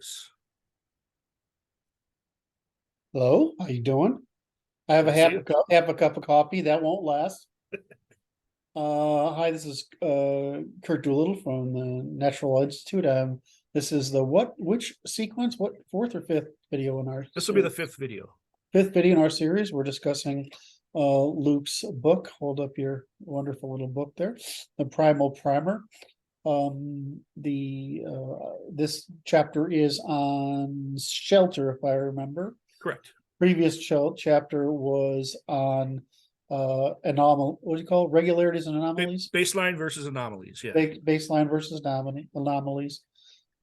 this. Hello, how you doing? I have Good a to see you. have a cup of coffee that won't last. Hi, this is Curt Doolittle from the Natural Institute. This is the which sequence? What fourth or fifth video in our This will be the fifth video. fifth video in our series? We're discussing Luke's book. Hold up your wonderful little book there, the Primal Primer. This chapter is on shelter, if I remember. Correct. Previous chapter was on anomaly. What do you call it? Regularities and anomalies? Baseline versus anomalies. Yeah. Baseline versus anomalies.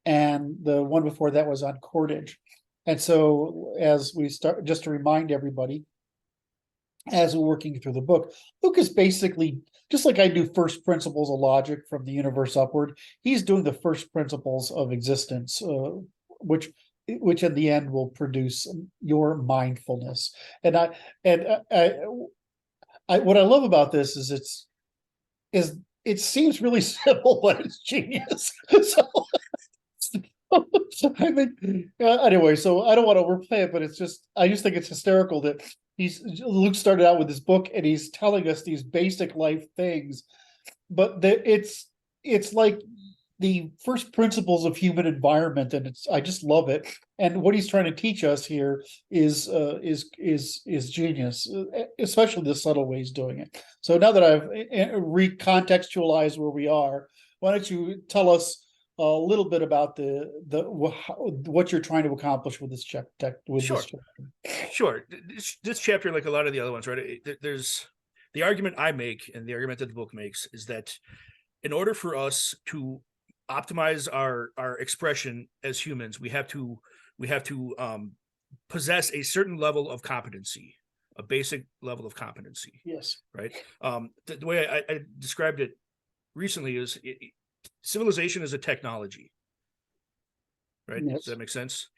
And the one before that was on cordage. And so as we start, just to remind everybody, as we're working through the book, Luke is basically, just like I do first principles of logic from the universe upward, he's doing the first principles of existence, which in the end will produce your mindfulness. And what I love about this is it seems really simple, but it's genius. So I think anyway. So I don't want to overplay it, but I just think it's hysterical that Luke started out with this book and he's telling us these basic life things, but it's like the first principles of human environment, and I just love it. And what he's trying to teach us here is genius, especially the subtle ways doing it. So now that I've recontextualized where we are, why don't you tell us a little bit about what you're trying to accomplish with this chapter? Sure. This chapter, like a lot of the other ones, right? There's the argument I make, and the argument that the book makes, is that in order for us to optimize our expression as humans, we have to possess a certain level of competency, a basic level of competency. Yes. Right. The way I described it recently is civilization is a technology. Right. Yes. Does that make sense?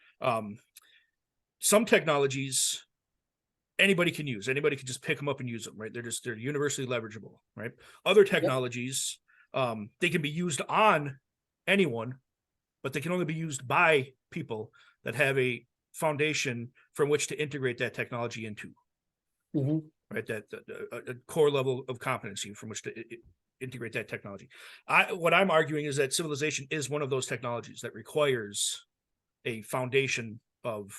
Some technologies anybody can use. Anybody can just pick them up and use them. Right. They're universally leverageable. Right. Other technologies, they can be used on anyone, but they can only be used by people that have a foundation from which to integrate that technology into. Mm-hmm. Right, that a core level of competency from which to integrate that technology. What I'm arguing is that civilization is one of those technologies that requires a foundation of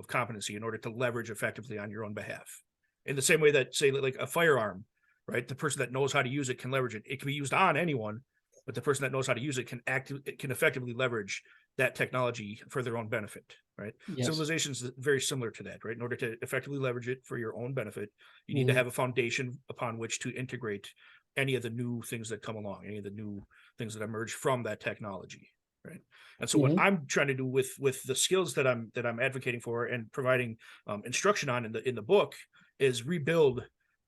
competency in order to leverage effectively on your own behalf. In the same way that, say, like a firearm, right? The person that knows how to use it can leverage it. It can be used on anyone, but the person that knows how to use it can effectively leverage that technology for their own benefit, right? Yes. Civilization is very similar to that, right? In order to effectively leverage it for your own benefit, you need to have a foundation upon which to integrate any of the new things that come along, any of the new things that emerge from that technology, right? And so what I'm trying to do with the skills that I'm advocating for and providing instruction on in the book is rebuild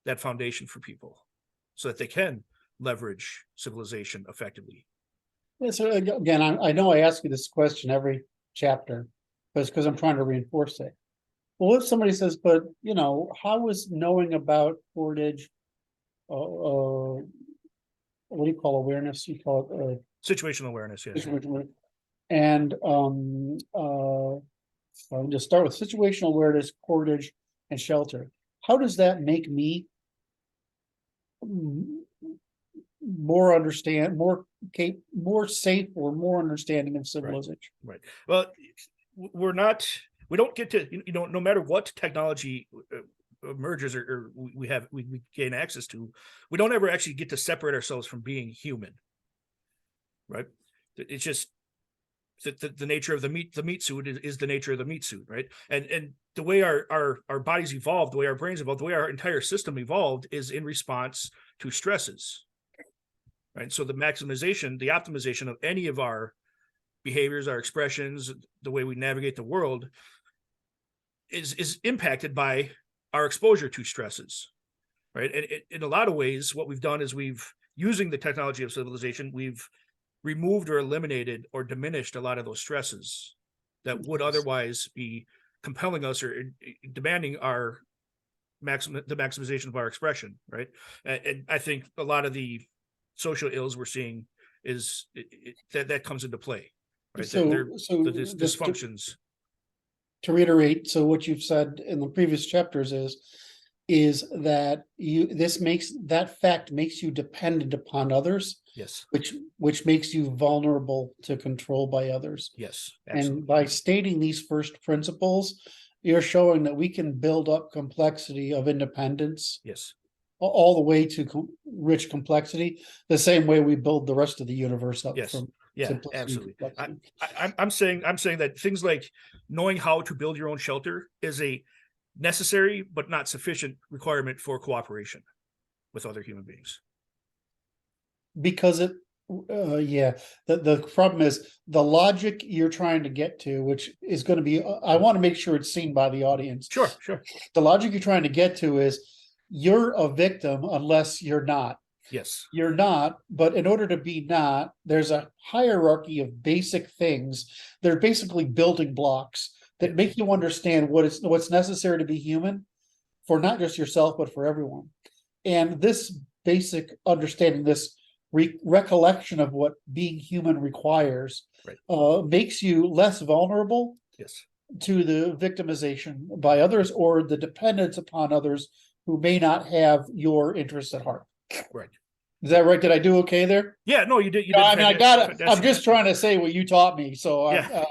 that foundation for people so that they can leverage civilization effectively. Yeah, so again, I know I ask you this question every chapter, but it's because I'm trying to reinforce it. Well, if somebody says, but how is knowing about cordage, what do you call awareness? You call it situational awareness, yes. And I'll just start with situational awareness, cordage, and shelter. How does that make me more safe or more understanding of civilization? Right. Well, we don't get to, no matter what technology emerges or we gain access to, we don't ever actually get to separate ourselves from being human. Right. It's just the nature of the meat suit is the nature of the meat suit. Right. And the way our bodies evolved, the way our brains evolved, the way our entire system evolved is in response to stresses. Right. So the optimization of any of our behaviors, our expressions, the way we navigate the world is impacted by our exposure to stresses. Right. And in a lot of ways, what we've done is using the technology of civilization, we've removed or eliminated or diminished a lot of those stresses that would otherwise be compelling us or demanding the maximization of our expression. Right. And I think a lot of the social ills we're seeing is that comes into play. right? So, The just dysfunctions. to reiterate, so what you've said in the previous chapters is that that fact makes you dependent upon others, Yes, which makes you vulnerable to control by others. yes, And absolutely. by stating these first principles, you're showing that we can build up complexity of independence Yes. all the way to rich complexity, the same way we build the rest of the universe up Yes. from Yeah, simplicity and absolutely. complexity. I'm saying that things like knowing how to build your own shelter is a necessary but not sufficient requirement for cooperation with other human beings. Because yeah, the problem is the logic you're trying to get to, which is going to be, I want to make sure it's seen by the audience. Sure, sure. The logic you're trying to get to is you're a victim unless you're not. Yes. You're not, but in order to be not, there's a hierarchy of basic things. They're basically building blocks that make you understand what's necessary to be human for not just yourself, but for everyone. And this basic understanding, this recollection of what being human requires, makes you less vulnerable Yes. to the victimization by others or the dependence upon others who may not have your interests at heart. Right. Is that right? Did I do okay there? Yeah, no, you did. I mean, I got it. I'm just job. trying to say what you taught me. So Yeah.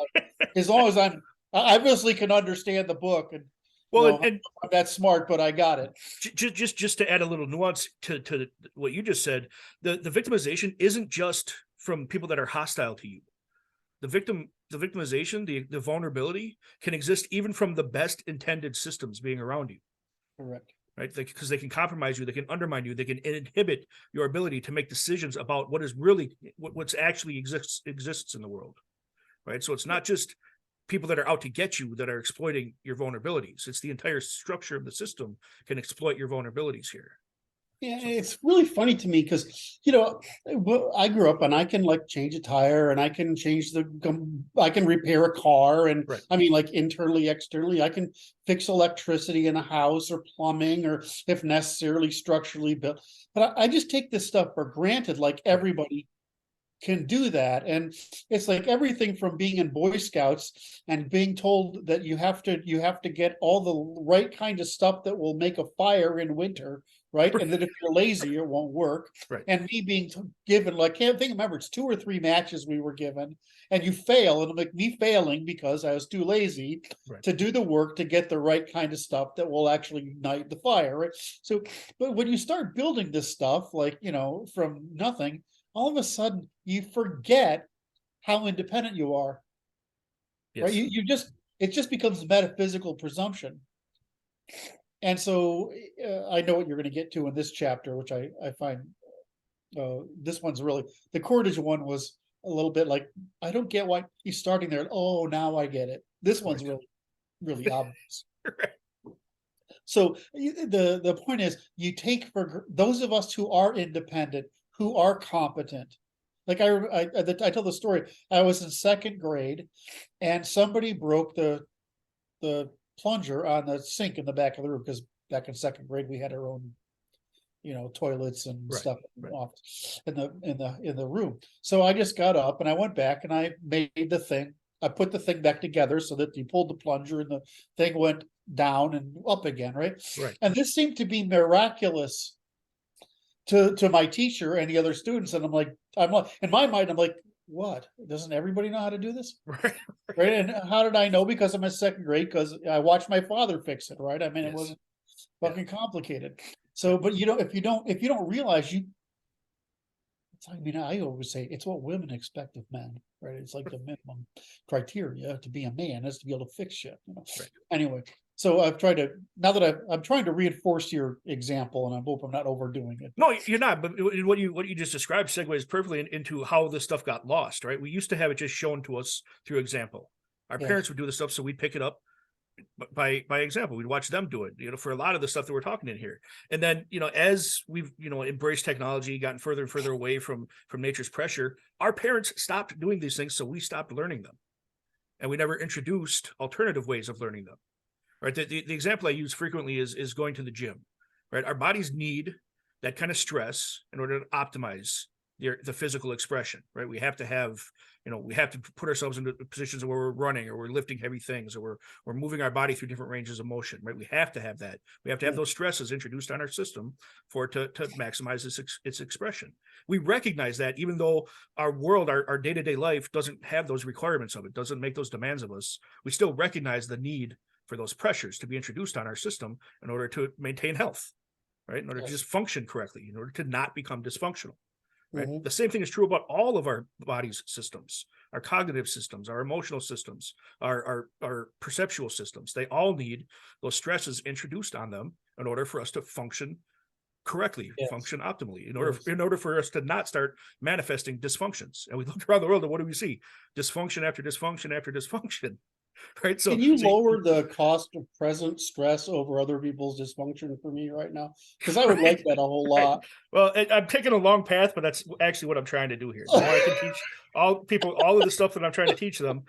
as long as I obviously can understand the book, and Well, I'm that smart, but I got it. Just to add a little nuance to what you just said, the victimization isn't just from people that are hostile to you. The victimization, the vulnerability can exist even from the best intended systems being around you. Correct. Right? Because they can compromise you, they can undermine you, they can inhibit your ability to make decisions about what is really what's actually exists in the world. Right? So it's not just people that are out to get you that are exploiting your vulnerabilities. It's the entire structure of the system can exploit your vulnerabilities here. Yeah, it's really funny to me because I grew up and I can like change a tire and I can I can repair a car, and I mean, like internally, externally, I can fix electricity in a house or plumbing or if necessarily structurally built. But I just take this stuff for granted, like everybody can do that. And it's like everything from being in Boy Scouts and being told that you have to get all the right kind of stuff that will make a fire in winter, right? And that if you're lazy, it won't work. And me being given, like, can't think, remember, it's 2 or 3 matches we were given, and you fail, and like me failing because I was too lazy to do the work to get the right kind of stuff that will actually ignite the fire, right? So, but when you start building this stuff, like, from nothing, all of a sudden you forget how independent you are. Right? It just becomes a metaphysical presumption. And so I know what you're going to get to in this chapter, which I find this one's really, the Cordage one was a little bit like, I don't get why he's starting there. Oh, now I get it. This one's really, really obvious. So the point is, you take for those of us who are independent, who are competent. Like I tell the story. I was in 2nd grade, and somebody broke the plunger on the sink in the back of the room, because back in 2nd grade we had our own, toilets and stuff off in the room. So I just got up and I went back and I made the thing. I put the thing back together so that you pulled the plunger and the thing went down and up again, right? And this seemed to be miraculous to my teacher and the other students, and I'm like, in my mind, I'm like, what? Doesn't everybody know how to do this? Right. And how did I know? Because I'm in 2nd grade, because I watched my father fix it, right? I mean, it wasn't fucking complicated. So, but if you don't realize I mean, I always say it's what women expect of men, right? It's like the minimum criteria to be a man is to be able to fix shit. Anyway, so I'm trying to reinforce your example, and I hope I'm not overdoing it. No, you're not. But what you just described segues perfectly into how this stuff got lost, right? We used to have it just shown to us through example. Our parents would do the stuff, so we'd pick it up by example. We'd watch them do it, for a lot of the stuff that we're talking in here. And then, as we've, embraced technology, gotten further and further away from nature's pressure, our parents stopped doing these things, so we stopped learning them. And we never introduced alternative ways of learning them. Right? The example I use frequently is going to the gym. Right? Our bodies need that kind of stress in order to optimize the physical expression, right? We have to have, we have to put ourselves into positions where we're running or we're lifting heavy things or we're moving our body through different ranges of motion, right? We have to have that. We have to have those stresses introduced on our system for it to maximize its expression. We recognize that even though our world, our day-to-day life doesn't have those requirements of it, doesn't make those demands of us, we still recognize the need for those pressures to be introduced on our system in order to maintain health, right? In order to just function correctly, in order to not become dysfunctional. Right. The same thing is true about all of our body's systems, our cognitive systems, our emotional systems, our perceptual systems. They all need those stresses introduced on them in order for us to function correctly, function optimally, in order for us to not start manifesting dysfunctions. And we look around the world and what do we see? Dysfunction after dysfunction after dysfunction. Right. So can you lower the cost of present stress over other people's dysfunction for me right now? Because I would like that a whole lot. Well, I'm taking a long path, but that's actually what I'm trying to do here. The more I can teach all people all of the stuff that I'm trying to teach them,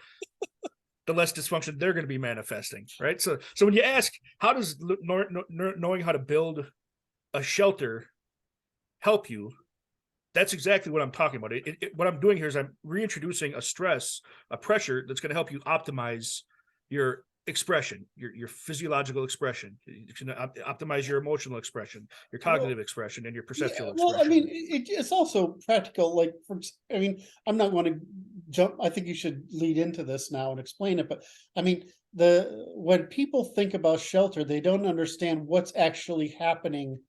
the less dysfunction they're going to be manifesting. Right. So when you ask, how does knowing how to build a shelter help you? That's exactly what I'm talking about. What I'm doing here is I'm reintroducing a stress, a pressure that's going to help you optimize your expression, your physiological expression. It's going to optimize your emotional expression, your cognitive expression, and your perceptual expression. Well, I mean, it's also practical. Like, I'm not going to jump. I think you should lead into this now and explain it. But I mean, when people think about shelter, they don't understand what's actually happening.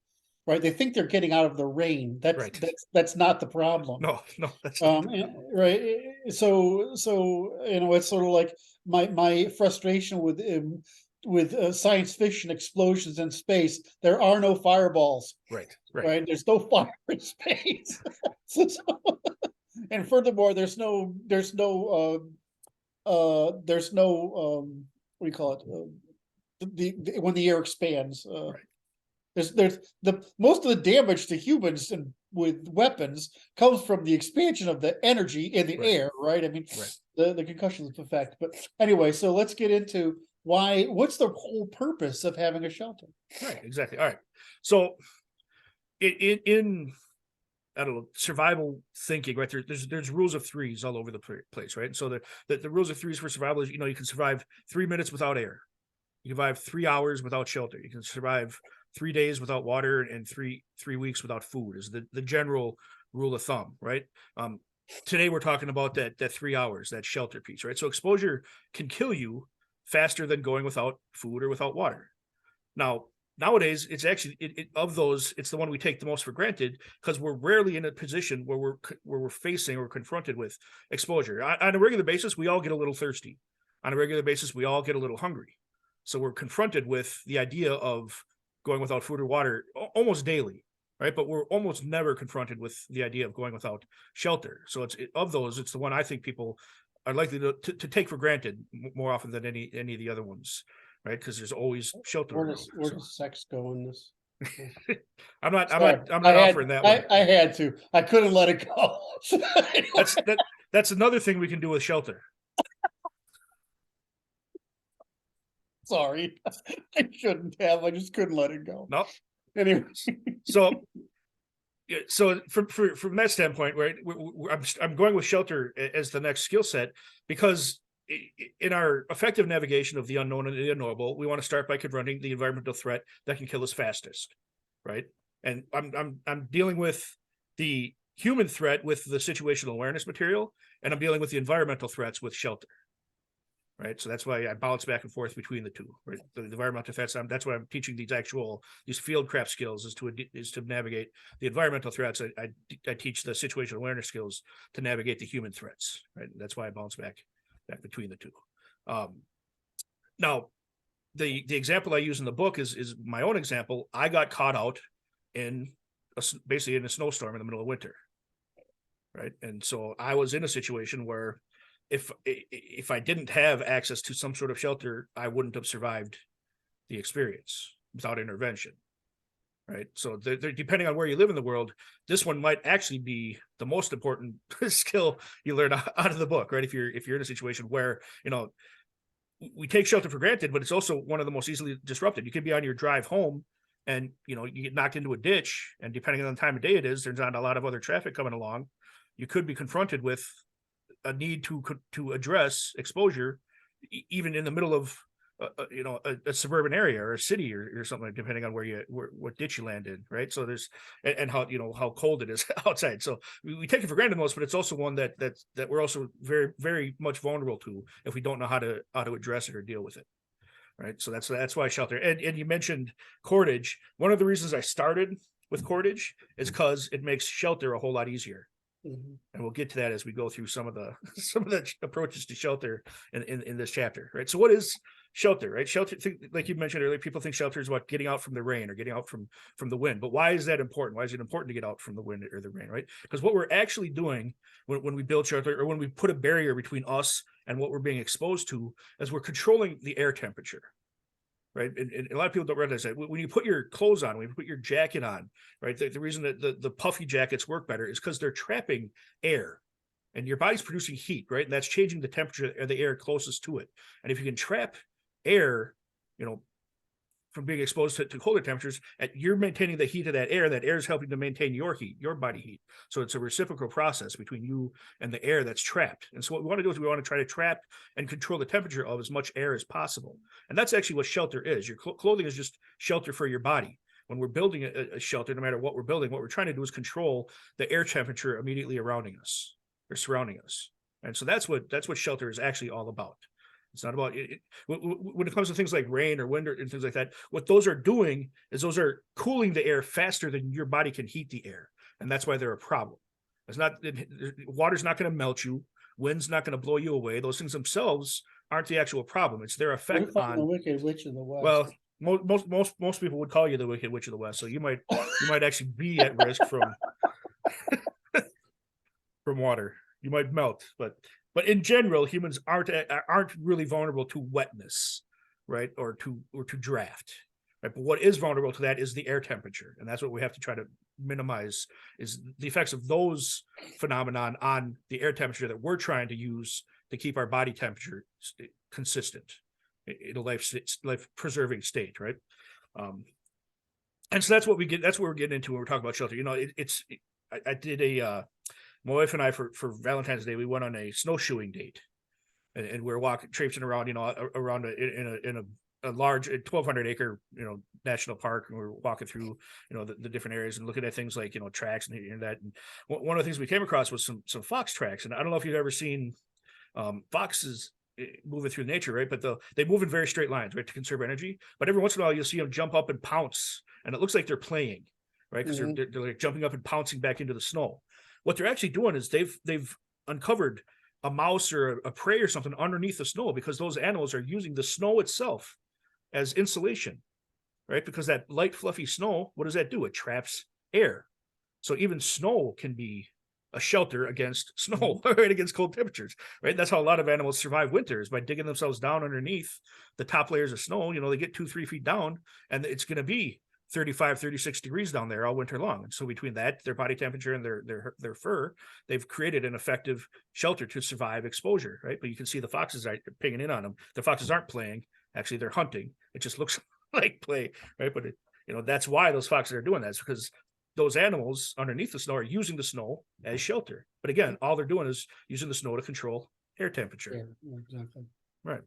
Right, they think they're getting out of the rain. That's not the problem. No, that's not right. So it's sort of like my frustration with science fiction explosions in space. There are no fireballs. Right. There's no fire in space. And furthermore, there's no what do you call it? When the air expands. There's the most of the damage to humans and with weapons comes from the expansion of the energy in the air, right? I mean, the concussion effect. But anyway, so let's get into what's the whole purpose of having a shelter? Right, exactly. All right. So in I don't know, survival thinking, right? There's rules of threes all over the place, right? So the rules of threes for survival is, you can survive 3 minutes without air. You can survive 3 hours without shelter. You can survive 3 days without water and three weeks without food is the general rule of thumb, right? Today we're talking about that 3 hours, that shelter piece, right? So exposure can kill you faster than going without food or without water. Now, nowadays, it's actually of those, it's the one we take the most for granted because we're rarely in a position where we're facing or confronted with exposure. On a regular basis, we all get a little thirsty. On a regular basis, we all get a little hungry. So we're confronted with the idea of going without food or water almost daily, right? But we're almost never confronted with the idea of going without shelter. So it's the one I think people are likely to take for granted more often than any of the other ones, right? Because there's always shelter. Where does sex go in this? I'm not offering that one. I had to. I couldn't let it go. That's another thing we can do with shelter. Sorry, I shouldn't have. I just couldn't let it go. No. Anyway, so from that standpoint, right, I'm going with shelter as the next skill set because in our effective navigation of the unknown and the unknowable, we want to start by confronting the environmental threat that can kill us fastest, right? And I'm dealing with the human threat with the situational awareness material, and I'm dealing with the environmental threats with shelter. Right. So that's why I bounce back and forth between the two, right? The environmental threats. That's why I'm teaching these field craft skills is to navigate the environmental threats. I teach the situational awareness skills to navigate the human threats. Right. That's why I bounce back between the two. Now, the example I use in the book is my own example. I got caught out basically in a snowstorm in the middle of winter. Right. And so I was in a situation where if I didn't have access to some sort of shelter, I wouldn't have survived the experience without intervention, right? So depending on where you live in the world, this one might actually be the most important skill you learn out of the book, right? If you're in a situation where, we take shelter for granted, but it's also one of the most easily disrupted. You could be on your drive home and you get knocked into a ditch, and depending on the time of day it is, there's not a lot of other traffic coming along. You could be confronted with a need to address exposure, even in the middle of a suburban area or a city or something, depending on what ditch you land in, right? So there's and how how cold it is outside. So we take it for granted most, but it's also one that we're also very, very much vulnerable to if we don't know how to address it or deal with it. Right. So that's why shelter. And you mentioned cordage. One of the reasons I started with cordage is because it makes shelter a whole lot easier. And we'll get to that as we go through some of the approaches to shelter in this chapter, right? So what is shelter, right? Shelter, like you mentioned earlier, people think shelter is about getting out from the rain or getting out from the wind. But why is that important? Why is it important to get out from the wind or the rain, right? Because what we're actually doing when we build shelter, or when we put a barrier between us and what we're being exposed to, is we're controlling the air temperature. Right. And a lot of people don't realize that when you put your clothes on, when you put your jacket on, right, the reason that the puffy jackets work better is because they're trapping air, and your body's producing heat, right? And that's changing the temperature of the air closest to it. And if you can trap air, from being exposed to colder temperatures, you're maintaining the heat of that air. That air is helping to maintain your heat, your body heat. So it's a reciprocal process between you and the air that's trapped. And so what we want to do is we want to try to trap and control the temperature of as much air as possible. And that's actually what shelter is. Your clothing is just shelter for your body. When we're building a shelter, no matter what we're building, what we're trying to do is control the air temperature immediately surrounding us. And so that's what shelter is actually all about. It's not about it. When it comes to things like rain or wind and things like that, what those are doing is those are cooling the air faster than your body can heat the air. And that's why they're a problem. Water's not going to melt you. Wind's not going to blow you away. Those things themselves aren't the actual problem. It's their effect on the Wicked Witch of the West. Well, most people would call you the Wicked Witch of the West. So you might actually be at risk from water. You might melt, but in general, humans aren't really vulnerable to wetness, right? Or to draft, right? But what is vulnerable to that is the air temperature. And that's what we have to try to minimize, is the effects of those phenomenon on the air temperature that we're trying to use to keep our body temperature consistent in a life preserving state, right? And so that's what we're getting into when we're talking about shelter. I did my wife and I, for Valentine's Day, we went on a snowshoeing date, and we were traipsing around, around in a large 1,200 acre, national park, and we were walking through, the different areas and looking at things like, tracks and that. And one of the things we came across was some fox tracks, and I don't know if you've ever seen foxes moving through nature, right? But they move in very straight lines, right, to conserve energy. But every once in a while, you'll see them jump up and pounce, and it looks like they're playing, right? Because they're like jumping up and pouncing back into the snow. What they're actually doing is they've uncovered a mouse or a prey or something underneath the snow, because those animals are using the snow itself as insulation, right? Because that light, fluffy snow, what does that do? It traps air. So even snow can be a shelter against snow, right? Against cold temperatures, right? That's how a lot of animals survive winters, by digging themselves down underneath the top layers of snow. They get 2-3 feet down, and it's going to be 35, 36 degrees down there all winter long. And so between that, their body temperature and their fur, they've created an effective shelter to survive exposure, right? But you can see the foxes are pinging in on them. The foxes aren't playing. Actually, they're hunting. It just looks like play, right? But that's why those foxes are doing that. It's because those animals underneath the snow are using the snow as shelter. But again, all they're doing is using the snow to control air temperature. Yeah, exactly. Right.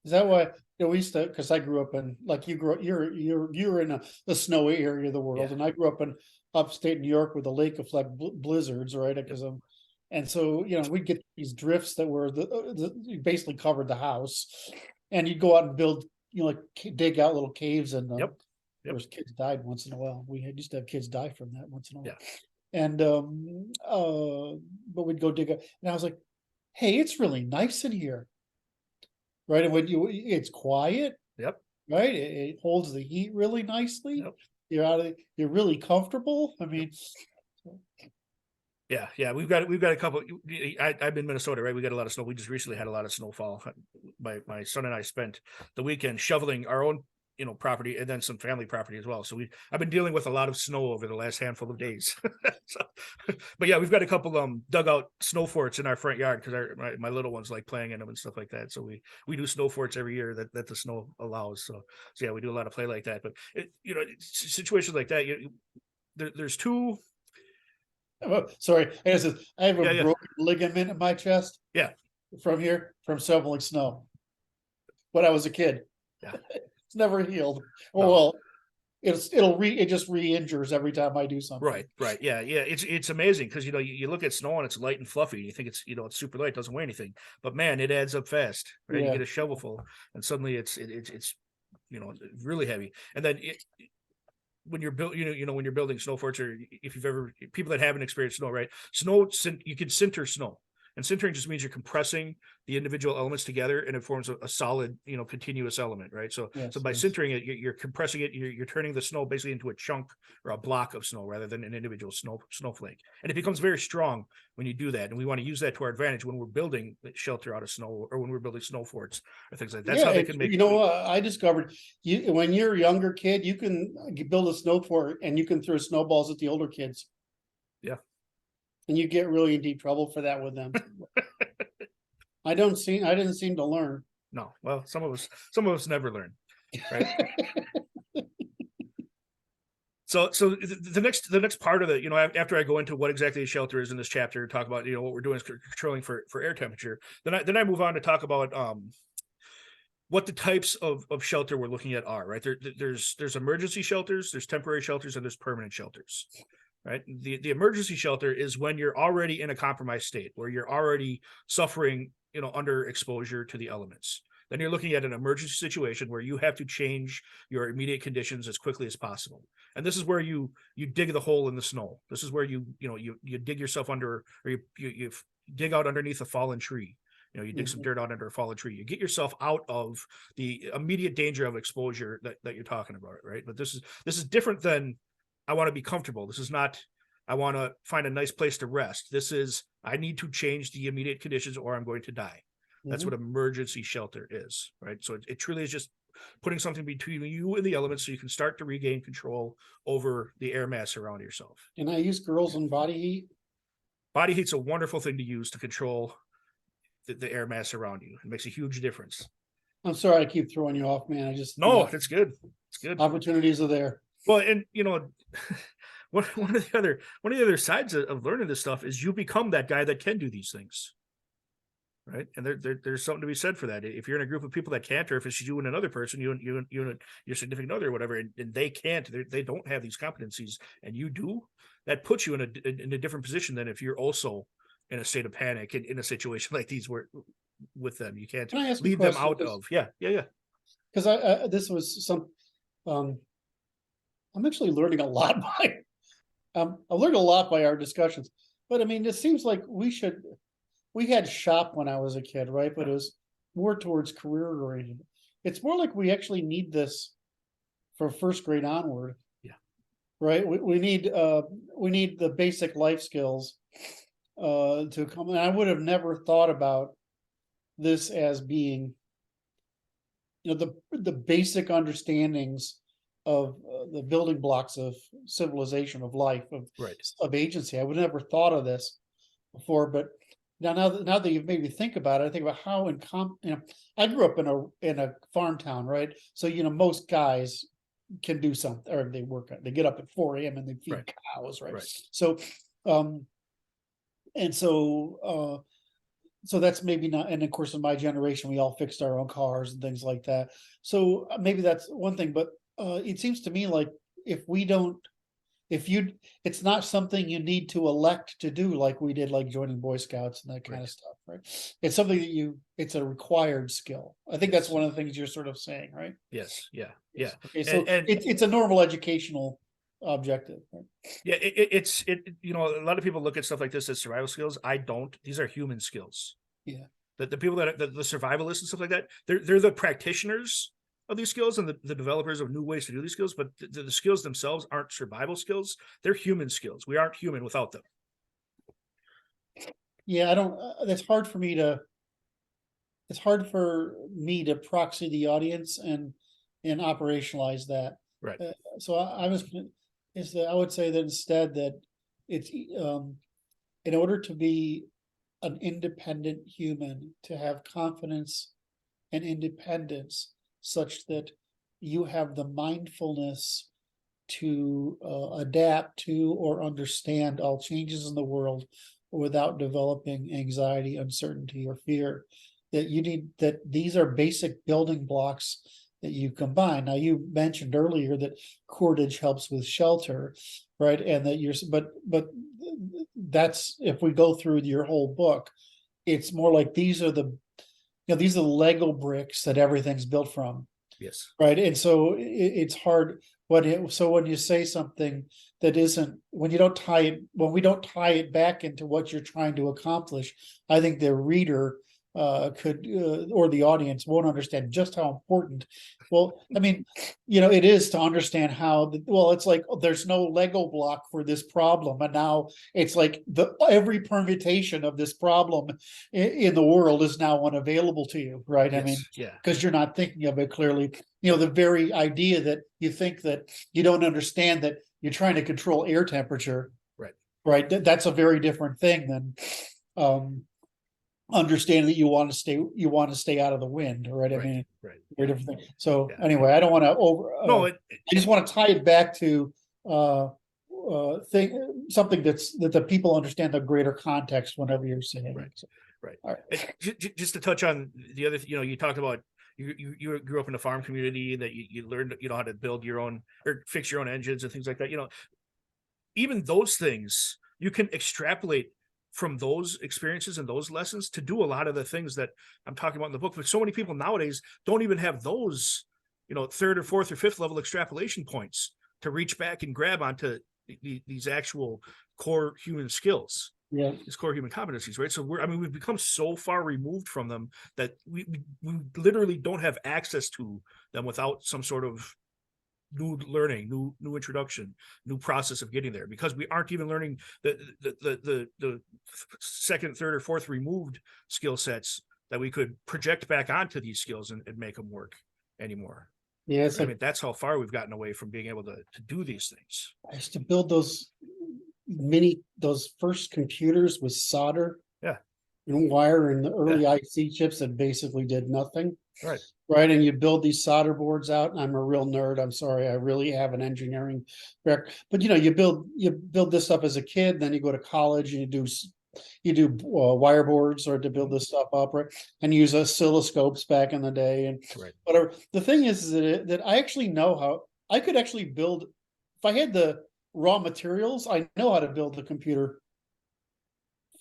Is that why we used to? Because I grew up in, like, you grew up, you're in the snowy area of the world, and I grew up in upstate New York with a lake of like blizzards, right? Because and so we'd get these drifts that were basically covered the house, and you'd go out and build, like dig out little caves, and of course kids died once in a while. We used to have kids die from that once in a while, and but we'd go dig up, and I was like, hey, it's really nice in here. Right, and when it's quiet. Yep. Right, it holds the heat really nicely. Yep. You're really comfortable. I mean, yeah. We've got a couple. I'm in Minnesota, right? We got a lot of snow. We just recently had a lot of snowfall. My son and I spent the weekend shoveling our own property, and then some family property as well. So I've been dealing with a lot of snow over the last handful of days. So, but yeah, we've got a couple dugout snow forts in our front yard because my little ones like playing in them and stuff like that. So we do snow forts every year that the snow allows. So yeah, we do a lot of play like that. But situations like that, there's two. Oh, sorry, I have a Yeah, yeah. broken ligament in my chest. Yeah. From shoveling snow when I was a kid. Yeah. It's never healed. No. Well, it just re-injures every time I do something. Right. Yeah. It's amazing because you look at snow and it's light and fluffy. And you think it's super light, doesn't weigh anything, but man, it adds up fast. Right? Yeah. You get a shovelful, and suddenly it's really heavy. And then when you're when you're building snow forts, or if you've ever, people that haven't experienced snow, right? You can sinter snow. And sintering just means you're compressing the individual elements together, and it forms a solid, continuous element, right? So, so by sintering it, you're compressing it. You're turning the snow basically into a chunk or a block of snow rather than an individual snowflake. And it becomes very strong when you do that. And we want to use that to our advantage when we're building shelter out of snow, or when we're building snow forts or things like that. That's how they can make. I discovered when you're a younger kid, you can build a snow fort and you can throw snowballs at the older kids. Yeah. And you get really in deep trouble for that with them. I didn't seem to learn. No, well, some of us never learn, right? So the next part of it, after I go into what exactly a shelter is in this chapter, talk about what we're doing is controlling for air temperature. Then I move on to talk about what the types of shelter we're looking at are. Right, there's emergency shelters, there's temporary shelters, and there's permanent shelters. Right. The emergency shelter is when you're already in a compromised state, where you're already suffering, under exposure to the elements. Then you're looking at an emergency situation where you have to change your immediate conditions as quickly as possible. And this is where you dig the hole in the snow. This is where you dig yourself under, or you dig out underneath a fallen tree. You dig some dirt out under a fallen tree. You get yourself out of the immediate danger of exposure that you're talking about, right? But this is different than, I want to be comfortable. This is not, I want to find a nice place to rest. This is, I need to change the immediate conditions or I'm going to die. That's what emergency shelter is, right? So it truly is just putting something between you and the elements so you can start to regain control over the air mass around yourself. And I use girls and body heat. Body heat's a wonderful thing to use to control the air mass around you. It makes a huge difference. I'm sorry I keep throwing you off, man. No, it's good. It's good. Opportunities are there. Well, and one of the other sides of learning this stuff is you become that guy that can do these things, right? And there's something to be said for that. If you're in a group of people that can't, or if it's you and another person, you and your significant other or whatever, and they can't, they don't have these competencies, and you do, that puts you in a different position than if you're also in a state of panic in a situation like these where with them you can't lead them out of. Yeah. Because this was some. I'm actually learning a lot by. I learned a lot by our discussions, but I mean, it seems like we had shop when I was a kid, right? But it was more towards career oriented. It's more like we actually need this for first grade onward. Yeah. Right. We need the basic life skills to come. And I would have never thought about this as being, the basic understandings of the building blocks of civilization, of life, of agency. I would have never thought of this before, but now that you've made me think about it, I think about how I grew up in a farm town, right? So most guys can do something, or they get up at 4 a.m. and they feed cows, right? So so that's maybe not, and of course in my generation we all fixed our own cars and things like that. So maybe that's one thing, but it seems to me like it's not something you need to elect to do like we did, like joining Boy Scouts and that kind of stuff, right? It's something that it's a required skill. I think that's one of the things you're sort of saying, right? Yes. Yeah. Okay, so it's a normal educational objective, right? Yeah, it's a lot of people look at stuff like this as survival skills. I don't. These are human skills. Yeah. The people that the survivalists and stuff like that, they're the practitioners of these skills and the developers of new ways to do these skills, but the skills themselves aren't survival skills. They're human skills. We aren't human without them. Yeah, I don't. It's hard for me to proxy the audience and and operationalize that. Right. So I was, is that I would say that instead that it's, in order to be an independent human, to have confidence and independence such that you have the mindfulness to adapt to or understand all changes in the world without developing anxiety, uncertainty, or fear. That you need, that these are basic building blocks that you combine. Now, you mentioned earlier that cordage helps with shelter, right? And that you're, but that's, if we go through your whole book, it's more like these are the, these are the Lego bricks that everything's built from. Yes. Right. And so it's hard so when you say something that isn't, when you don't tie it, when we don't tie it back into what you're trying to accomplish, I think the reader could or the audience won't understand just how important. Well, I mean, it is to understand how well, it's like, there's no Lego block for this problem, and now it's like every permutation of this problem in the world is now unavailable to you, right? Yes. I mean, yeah. because you're not thinking of it clearly. The very idea that you think that you don't understand that you're trying to control air temperature, right? That's a very different thing than understanding that you want to stay out of the wind, right? I mean, very different thing. So anyway, I don't want to I just want to tie it back to something that the people understand the greater context whenever you're saying it. So, right. Just to touch on the other, you talked about you grew up in a farm community, that you learned, how to build your own or fix your own engines and things like that. Even those things you can extrapolate from those experiences and those lessons to do a lot of the things that I'm talking about in the book. But so many people nowadays don't even have those, third or fourth or fifth level extrapolation points to reach back and grab onto these actual core human skills. Yeah, these core human competencies, right? So we've become so far removed from them that we literally don't have access to them without some sort of new learning, new introduction, new process of getting there, because we aren't even learning the second, third, or fourth removed skill sets that we could project back onto these skills and make them work anymore. Yeah, I mean, that's how far we've gotten away from being able to do these things. I used to build those first computers with solder. Yeah. And wire and the early IC chips that basically did nothing. Right. Right. And you build these solder boards out. And I'm a real nerd. I'm sorry. I really have an engineering background. But you build this stuff as a kid, then you go to college and you do wire boards or to build this stuff up, right? And use oscilloscopes back in the day and whatever. The thing is that I actually know how I could actually build, if I had the raw materials, I know how to build a computer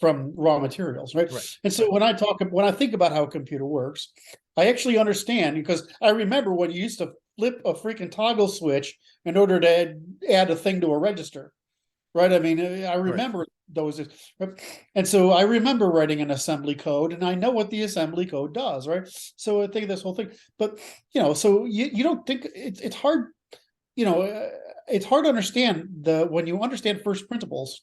from raw materials, right? And so when I think about how a computer works, I actually understand, because I remember when you used to flip a freaking toggle switch in order to add a thing to a register, right? I mean, I remember those, and so I remember writing an assembly code, and I know what the assembly code does, right? So I think of this whole thing, but so you don't think it's hard, it's hard to understand when you understand first principles,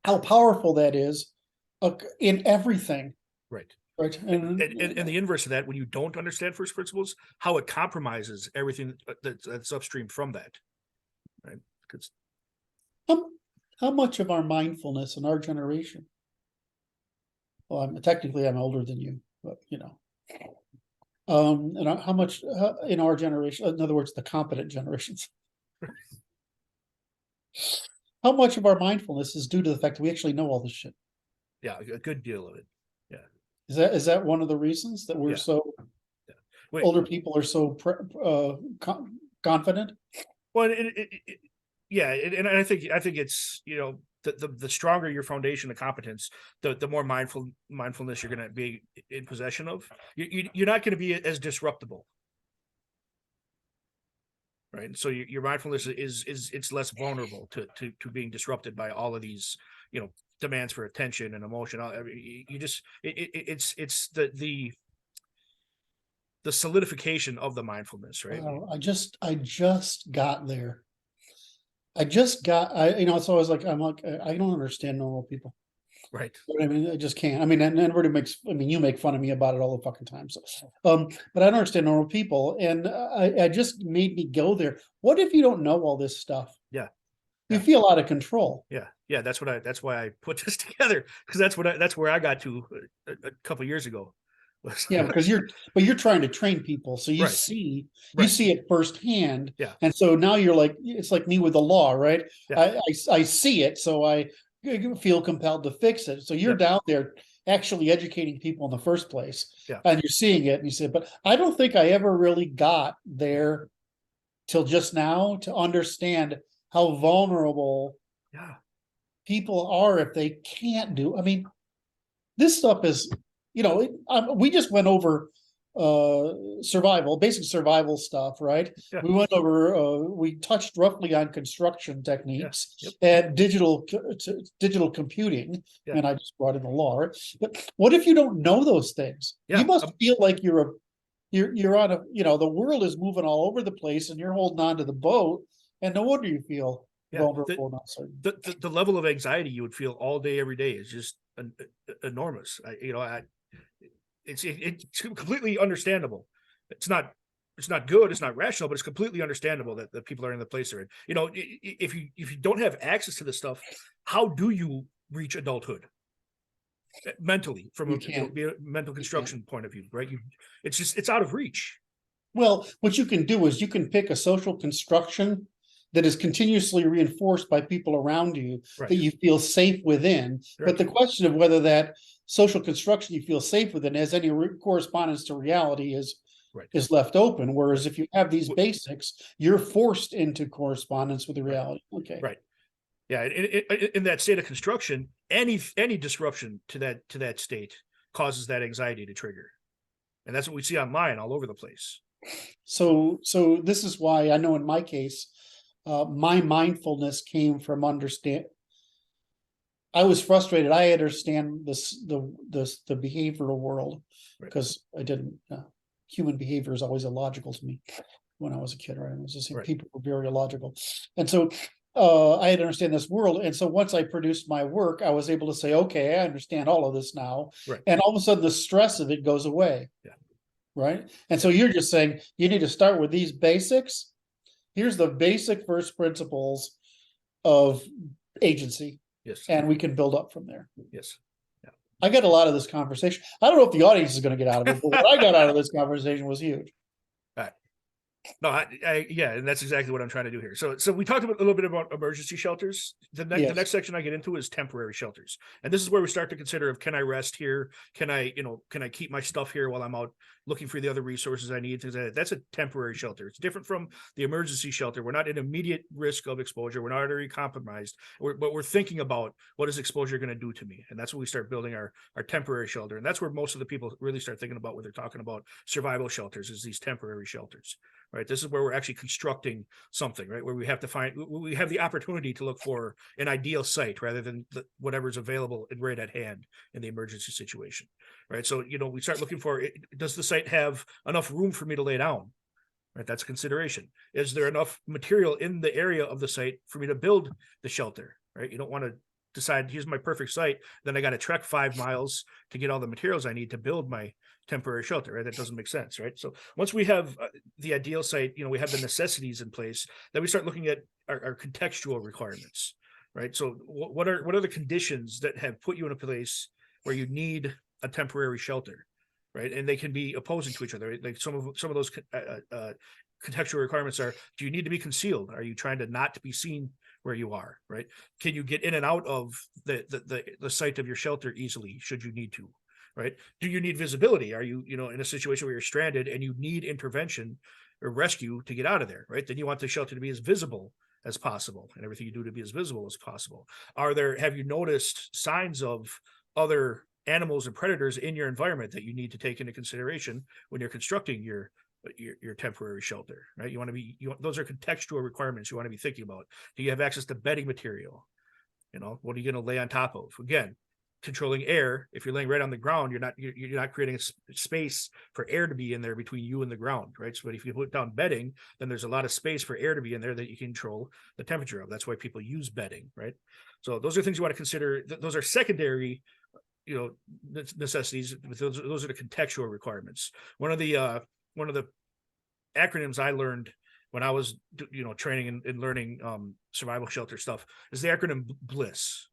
how powerful that is in everything. Right. And the inverse of that, when you don't understand first principles, how it compromises everything that's upstream from that. Right. Because how much of our mindfulness in our generation, well, I'm older than you, but and how much in our generation, in other words, the competent generations, how much of our mindfulness is due to the fact that we actually know all this shit? Yeah, a good deal of it. Yeah. Is that one of the reasons that we're older people are so confident? Well, and I think it's the stronger your foundation of competence, the more mindfulness you're going to be in possession of. You're not going to be as disruptible. Right. So your mindfulness it's less vulnerable to being disrupted by all of these, demands for attention and emotion. I mean, it's the solidification of the mindfulness, right? I just got there. So I was like, I don't understand normal people. Right. I mean, I just can't. I mean, and everybody makes. I mean, you make fun of me about it all the fucking time. So, but I don't understand normal people, and I just made me go there. What if you don't know all this stuff? Yeah. You Yeah. feel out of control. Yeah. That's why I put this together, because that's where I got to a couple years ago. Yeah, because you're trying to train people, so you Right. see Right. it firsthand. Yeah. And so now you're like, it's like me with the law, right? Yeah. I see it, so I feel compelled to fix it. So you're Yeah. down there actually educating people in the first place, Yeah. and you're seeing it, and you say, but I don't think I ever really got there till just now to understand how vulnerable Yeah. people are if they can't do. I mean, this stuff is, we just went over basic survival stuff, right? Yeah. We touched roughly on construction techniques Yep. and digital computing, Yeah. and I just brought in the law, right? But what if you don't know those things? Yeah. You must feel like you're on a, the world is moving all over the place and you're holding on to the boat, and no wonder you feel vulnerable and uncertain. The level of anxiety you would feel all day, every day is just enormous. It's completely understandable. It's not good. It's not rational, but it's completely understandable that people are in the place they're in. If you don't have access to this stuff, how do you reach adulthood mentally from a mental construction point of view? Right? It's out of reach. Well, what you can do is you can pick a social construction that is continuously reinforced by people around you, Right. that you feel safe within. Right. But the question of whether that social construction you feel safe within has any correspondence to reality is left open. Whereas if you have these basics, you're forced into correspondence with the reality. Okay. Right. Yeah. In that state of construction, any disruption to that state causes that anxiety to trigger. And that's what we see online all over the place. So this is why I know in my case, my mindfulness came from I was frustrated. I understand the behavioral world, because I didn't. Human behavior is always illogical to me. When I was a kid, right? I was just saying people were very illogical, and so I had to understand this world. And so once I produced my work, I was able to say, okay, I understand all of this now. Right. And all of a sudden, the stress of it goes away. Yeah. Right. And so you're just saying you need to start with these basics. Here's the basic first principles of agency. Yes. And we can build up from there. Yes. Yeah. I got a lot of this conversation. I don't know if the audience is going to get out of it, but what I got out of this conversation was huge. All right. No, yeah, and that's exactly what I'm trying to do here. So we talked a little bit about emergency shelters. The next section I get into is temporary shelters, and this is where we start to consider can I rest here? Can I keep my stuff here while I'm out looking for the other resources I need? That's a temporary shelter. It's different from the emergency shelter. We're not in immediate risk of exposure. We're not already compromised, but we're thinking about what is exposure going to do to me, and that's when we start building our temporary shelter. And that's where most of the people really start thinking about when they're talking about survival shelters, is these temporary shelters. Right. This is where we're actually constructing something, right? Where we have the opportunity to look for an ideal site rather than whatever's available and right at hand in the emergency situation. Right. So, we start looking for, does the site have enough room for me to lay down? Right. That's a consideration. Is there enough material in the area of the site for me to build the shelter? Right. You don't want to decide, here's my perfect site, then I got to trek 5 miles to get all the materials I need to build my temporary shelter, right? That doesn't make sense, right? So once we have the ideal site, we have the necessities in place, then we start looking at our contextual requirements, right? So what are the conditions that have put you in a place where you need a temporary shelter, right? And they can be opposing to each other. Right? Like some of those contextual requirements are: do you need to be concealed? Are you trying to not be seen where you are, right? Can you get in and out of the site of your shelter easily should you need to, right? Do you need visibility? Are you, in a situation where you're stranded and you need intervention or rescue to get out of there, right? Then you want the shelter to be as visible as possible and everything you do to be as visible as possible. Have you noticed signs of other animals and predators in your environment that you need to take into consideration when you're constructing your temporary shelter, right? Those are contextual requirements you want to be thinking about. Do you have access to bedding material? What are you going to lay on top of? Again, controlling air. If you're laying right on the ground, you're not creating a space for air to be in there between you and the ground, right? So, but if you put down bedding, then there's a lot of space for air to be in there that you can control the temperature of. That's why people use bedding, right? So those are things you want to consider. Those are secondary, necessities. Those are the contextual requirements. One of the acronyms I learned when I was, training and learning survival shelter stuff is the acronym BLISS.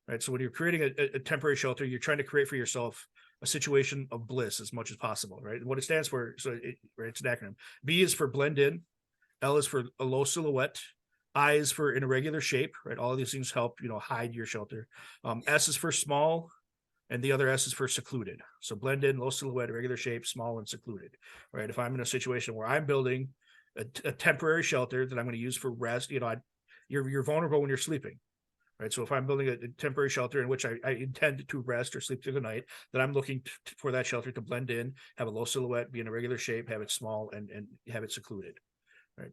Right. So when you're creating a temporary shelter, you're trying to create for yourself a situation of bliss as much as possible. Right. And what it stands for. So it's an acronym. B is for blend in. L is for a low silhouette. I is for in a regular shape. Right. All of these things help, hide your shelter. S is for small. And the other S is for secluded. So blend in, low silhouette, regular shape, small and secluded. Right. If I'm in a situation where I'm building a temporary shelter that I'm going to use for rest, you're vulnerable when you're sleeping. Right. So if I'm building a temporary shelter in which I intend to rest or sleep through the night, then I'm looking for that shelter to blend in, have a low silhouette, be in a regular shape, have it small, and have it secluded. Right.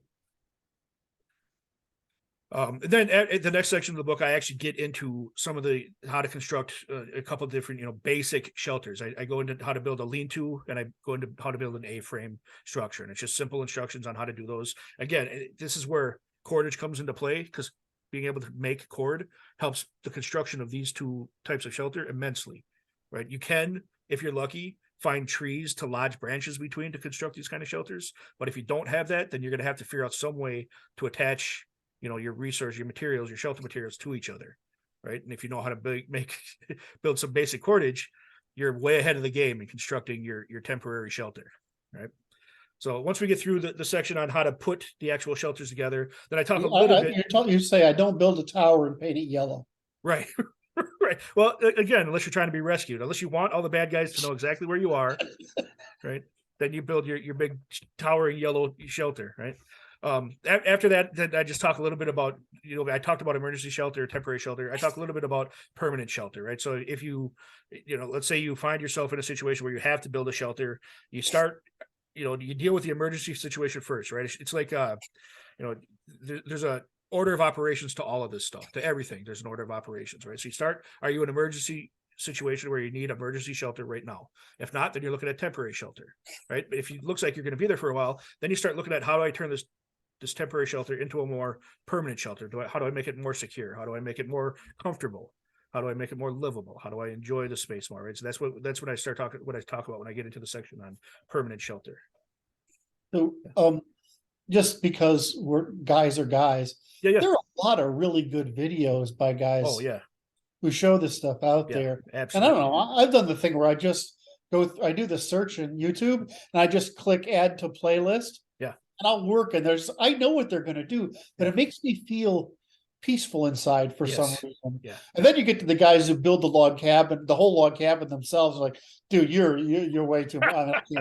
Then at the next section of the book, I actually get into some of how to construct a couple of different, basic shelters. I go into how to build a lean-to, and I go into how to build an A-frame structure. And it's just simple instructions on how to do those. Again, this is where cordage comes into play, because being able to make cord helps the construction of these two types of shelter immensely, right? You can, if you're lucky, find trees to lodge branches between to construct these kind of shelters. But if you don't have that, then you're going to have to figure out some way to attach, your resource, your materials, your shelter materials to each other, right? And if you know how to build some basic cordage, you're way ahead of the game in constructing your temporary shelter, right? So once we get through the section on how to put the actual shelters together, then I talk a little bit. You say, I don't build a tower and paint it yellow. Right. Right. Well, again, unless you're trying to be rescued, unless you want all the bad guys to know exactly where you are, right? Then you build your big towering yellow shelter, right? After that, then I just talk a little bit about, I talked about emergency shelter, temporary shelter. I talk a little bit about permanent shelter, right? So if you let's say you find yourself in a situation where you have to build a shelter, you start, you deal with the emergency situation first, right? It's like, there's a order of operations to all of this stuff, to everything. There's an order of operations, right? So you start, are you an emergency situation where you need emergency shelter right now? If not, then you're looking at temporary shelter, right? But if it looks like you're going to be there for a while, then you start looking at, how do I turn this temporary shelter into a more permanent shelter? How do I make it more secure? How do I make it more comfortable? How do I make it more livable? How do I enjoy the space more? Right. So that's what I talk about when I get into the section on permanent shelter. So, just because guys are guys, Yeah. there are a lot of really good videos by guys. Oh yeah. Who show this stuff out there. Absolutely. And I don't know, I've done the thing where I just I do the search in YouTube and I just click add to playlist. Yeah. And I'll work, and I know what they're going to do, but it makes me feel peaceful inside for some reason. Yeah. And then you get to the guys who build the whole log cabin themselves. Like, dude, you're way too much.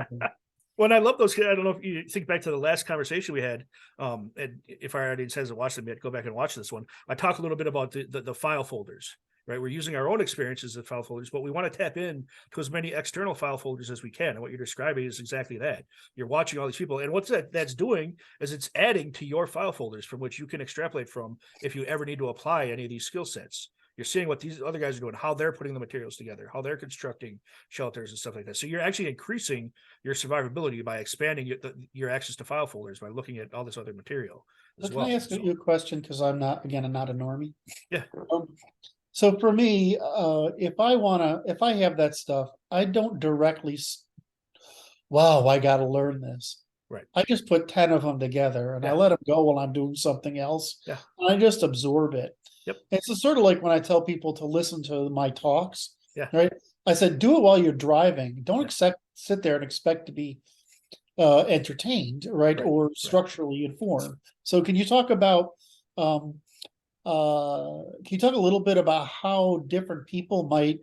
Well, I love those. I don't know if you think back to the last conversation we had. And if our audience hasn't watched them yet, go back and watch this one. I talk a little bit about the file folders, right? We're using our own experiences as file folders, but we want to tap in to as many external file folders as we can. And what you're describing is exactly that. You're watching all these people, and what's that's doing is it's adding to your file folders from which you can extrapolate from if you ever need to apply any of these skill sets. You're seeing what these other guys are doing, how they're putting the materials together, how they're constructing shelters and stuff like that. So you're actually increasing your survivability by expanding your access to file folders by looking at all this other material as well. Can I ask you a question? Because I'm not a normie. Yeah. So for me, if I have that stuff, I don't directly, wow, I got to learn this. Right. I just put 10 of them together and I let them go while I'm doing something else. Yeah. And I just absorb it. Yep. It's sort of like when I tell people to listen to my talks. Yeah. Right. I said, do it while you're driving. Don't sit there and expect to be entertained, right? Or structurally informed. So can you talk about can you talk a little bit about how different people might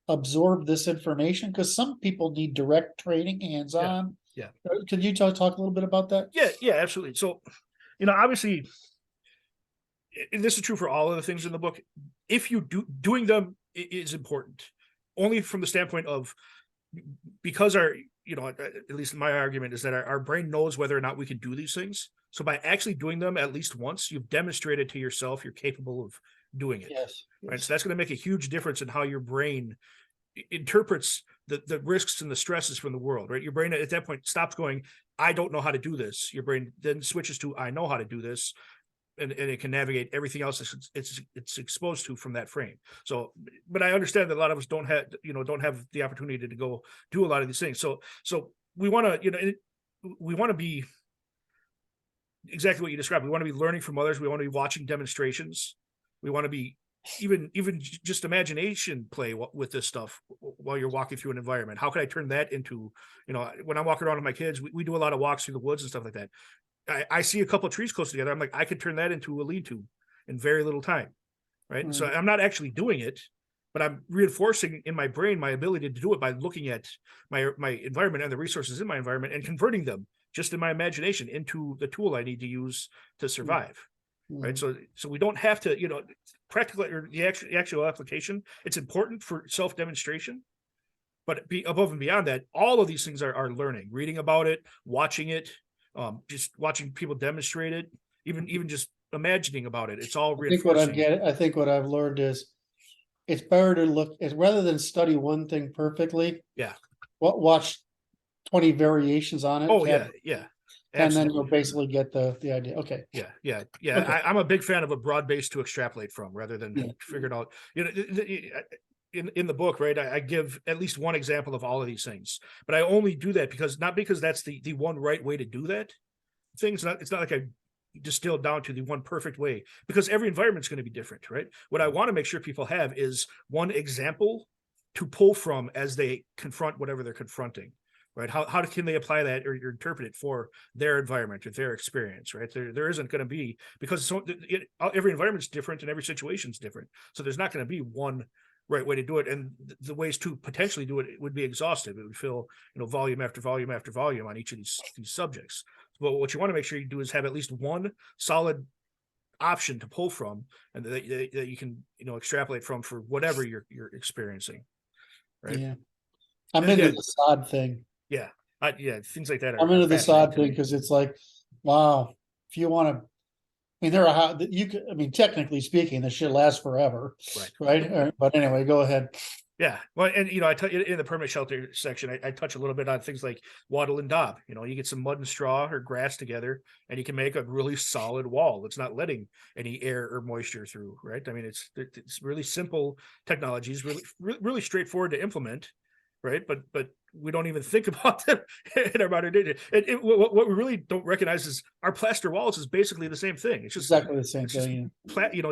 absorb this information? Because some people need direct training, hands-on. Yeah. Could you talk a little bit about that? Yeah, absolutely. So, obviously, and this is true for all of the things in the book. If you doing them is important, only from the standpoint of, because our, at least my argument is that our brain knows whether or not we can do these things. So by actually doing them at least once, you've demonstrated to yourself you're capable of doing it. Yes. Right. So that's going to make a huge difference in how your brain interprets the risks and the stresses from the world, right? Your brain at that point stops going, I don't know how to do this. Your brain then switches to, I know how to do this. And it can navigate everything else it's exposed to from that frame. So, but I understand that a lot of us don't have the opportunity to go do a lot of these things. So we want to, we want to be exactly what you described. We want to be learning from others. We want to be watching demonstrations. We want to be even just imagination play with this stuff while you're walking through an environment. How can I turn that into, when I'm walking around with my kids, we do a lot of walks through the woods and stuff like that. I see a couple of trees close together. I'm like, I could turn that into a lean-to in very little time. Right. Mm. So I'm not actually doing it, but I'm reinforcing in my brain my ability to do it by looking at my environment and the resources in my environment and converting them just in my imagination into the tool I need to use to survive. Mm. Right. So we don't have to, practical or the actual application. It's important for self-demonstration, but above and beyond that, all of these things are learning, reading about it, watching it, just watching people demonstrate it, even just imagining about it. It's all reinforcing. I think what I've learned is it's better to look is rather than study one thing perfectly. Yeah. Watch 20 variations on it. Oh yeah. Yeah. And then Absolutely. you'll basically get the idea. Okay. Yeah. Okay. I'm a big fan of a broad base to extrapolate from rather than figure it out. In the book, right, I give at least one example of all of these things, but I only do that not because that's the one right way to do that thing. It's not like I distilled down to the one perfect way, because every environment's going to be different, right? What I want to make sure people have is one example to pull from as they confront whatever they're confronting, right? How can they apply that or interpret it for their environment or their experience, right? There isn't going to be, because every environment's different and every situation's different. So there's not going to be one right way to do it. And the ways to potentially do it would be exhaustive. It would fill, volume after volume after volume on each of these subjects. But what you want to make sure you do is have at least one solid option to pull from, and that you can, extrapolate from for whatever you're experiencing. Right. Yeah. I'm into the sod thing. Yeah. Things like that I'm into the sod thing because it's like, wow, if you want to, technically speaking, this shit lasts forever. Right. But anyway, go ahead. Yeah. Well, and, I tell you in the permanent shelter section, I touch a little bit on things like wattle and daub. You get some mud and straw or grass together and you can make a really solid wall. It's not letting any air or moisture through. Right. I mean, it's really simple technologies, really straightforward to implement. Right. But we don't even think about them in our modern day. And what we really don't recognize is our plaster walls is basically the same thing. It's just exactly the same thing.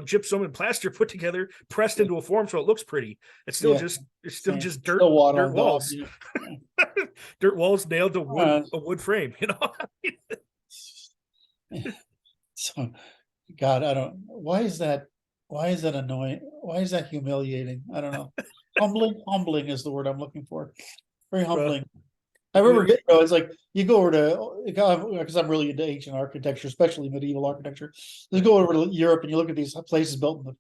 Gypsum and plaster put together, pressed into a form so it looks pretty. It's still just dirt walls. Dirt walls nailed to a wood frame. So, God, I don't. Why is that annoying? Why is that humiliating? I don't know. Humbling is the word I'm looking for. Very humbling. I remember, it's like you go over to, because I'm really into ancient architecture, especially medieval architecture. You go over to Europe and you look at these places built in the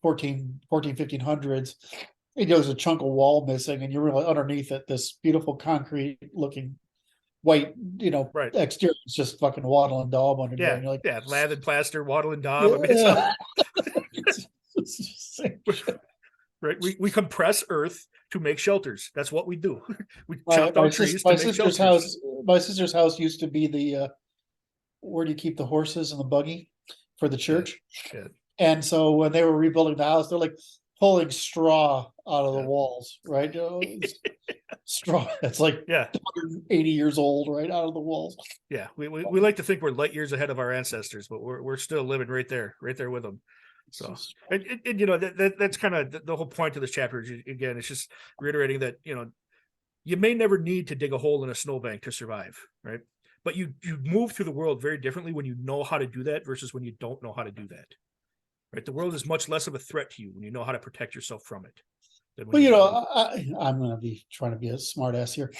1500s. There's a chunk of wall missing, and you're really underneath it, this beautiful concrete looking white, exterior is just fucking wattle and daub under there. And you're like, lathered plaster, wattle and daub. I mean, it's right. We compress earth to make shelters. That's what we do. We chop down trees to make shelters. My sister's house used to be the where do you keep the horses and the buggy for the church? Yeah. And so when they were rebuilding the house, they're like pulling straw out of the walls, right? Straw. It's like 180 years old, right out of the walls. Yeah, we like to think we're light years ahead of our ancestors, but we're still living right there with them. So, and that's kind of the whole point of this chapter. Again, it's just reiterating that you may never need to dig a hole in a snowbank to survive, right? But you move through the world very differently when you know how to do that versus when you don't know how to do that. Right? The world is much less of a threat to you when you know how to protect yourself from it. Well, I'm going to be trying to be a smart ass here.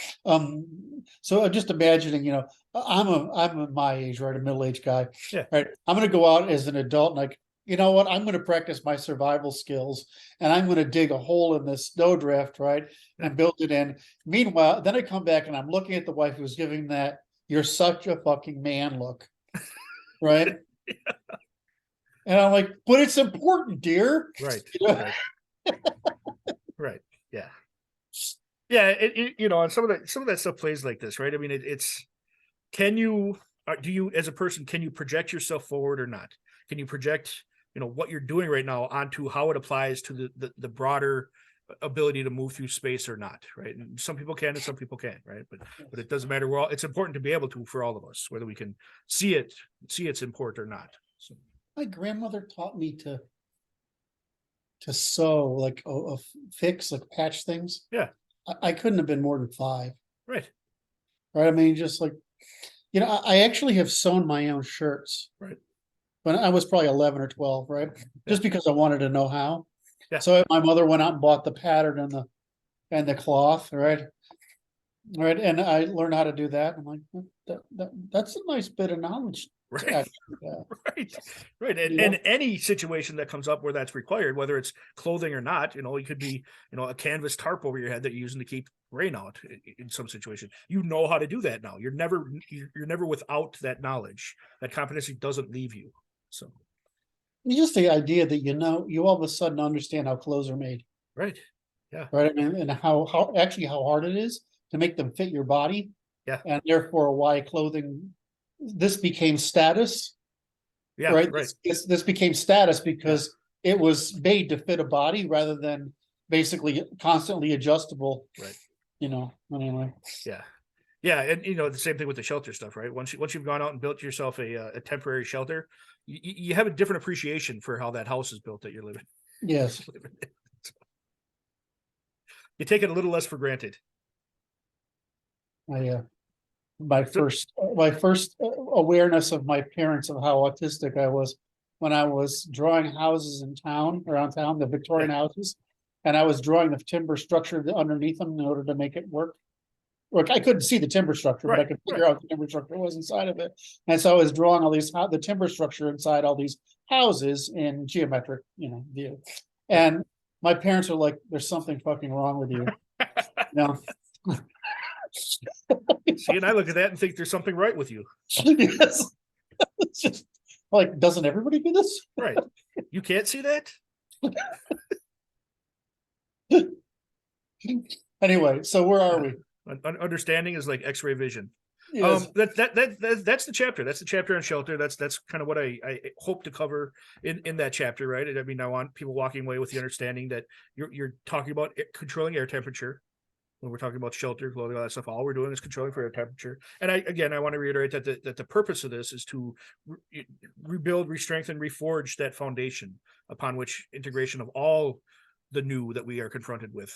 So I'm just imagining, I'm my age, right? A middle-aged guy. Yeah. Right. I'm going to go out as an adult and like, you know what? I'm going to practice my survival skills and I'm going to dig a hole in this snowdrift, right? And build it in. Meanwhile, then I come back and I'm looking at the wife who's giving that, you're such a fucking man look. Right. And I'm like, but it's important, dear. Right. You know? Right. Right. Yeah. Yeah. And some of that stuff plays like this, right? I mean, it's can you do you as a person can you project yourself forward or not? Can you project what you're doing right now onto how it applies to the broader ability to move through space or not, right? And some people can and some people can't, right? But it doesn't matter. It's important to be able to for all of us, whether we can see its import or not. So My grandmother taught me to sew, like fix, like patch things. yeah, I couldn't have been more than 5, right, right? I mean, just like, I actually have sewn my own shirts right, when I was probably 11 or 12, right? yeah, Just because I wanted to know how. yeah, So my mother went out and bought the pattern and the cloth, right? Right, and I learned how to do that. I'm like, that's a nice bit of knowledge to right. actually have. Right, right, and, You know? and any situation that comes up where that's required, whether it's clothing or not, it could be, a canvas tarp over your head that you're using to keep rain out in some situation. You know how to do that now. You're never without that knowledge. That competency doesn't leave you. So, Just the idea that you all of a sudden understand how clothes are made, right, yeah, right? I mean, and how actually how hard it is to make them fit your body, yeah, and therefore why clothing. This became status, yeah, right? right, This became status yeah, because it was made to fit a body rather than basically constantly adjustable. right, Anyway. yeah. Yeah, and the same thing with the shelter stuff, right? Once you've gone out and built yourself a temporary shelter, you have a different appreciation for how that house is built that you're living. Yes. You take it a little less for granted. My first awareness of my parents of how autistic I was when I was drawing houses around town, the Victorian houses, and I was drawing the timber structure underneath them in order to make it work. Look, I couldn't see the timber structure, but I Right, could figure out the timber structure was inside of it. And so I was drawing all these the timber structure inside all these houses in geometric, view. And my parents are like, "There's something fucking wrong with you." No. See, and I look at that and think there's something right with you. Yes. It's just like, doesn't everybody do this? Right. You can't see that? Anyway, so where are we? Understanding is like X-ray vision. Yes. That's the chapter. That's the chapter on shelter. That's kind of what I hope to cover in that chapter, right? I mean, I want people walking away with the understanding that you're talking about controlling air temperature. When we're talking about shelter, clothing, all that stuff, all we're doing is controlling for air temperature. And I want to reiterate that the purpose of this is to rebuild, re-strengthen, reforge that foundation upon which integration of all the new that we are confronted with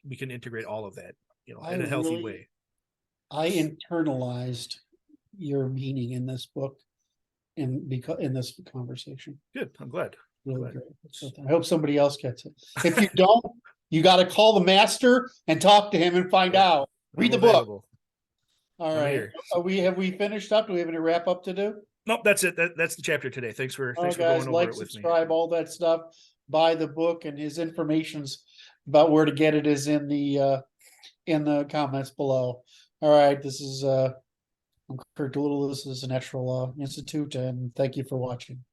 we can integrate all of that, in a healthy way. I internalized your meaning in this book in this conversation. Good. I'm glad. Really great. So I hope somebody else gets it. If you don't, you got to call the master and talk to him and find out. Read the book. All right. Have we finished up? Do we have any wrap up to do? Nope, that's it. That's the chapter today. Thanks for going over it with me. Subscribe, all that stuff. Buy the book, and his information's about where to get it is in the comments below. All right, this is I'm Curt Doolittle. This is the Natural Law Institute, and thank you for watching.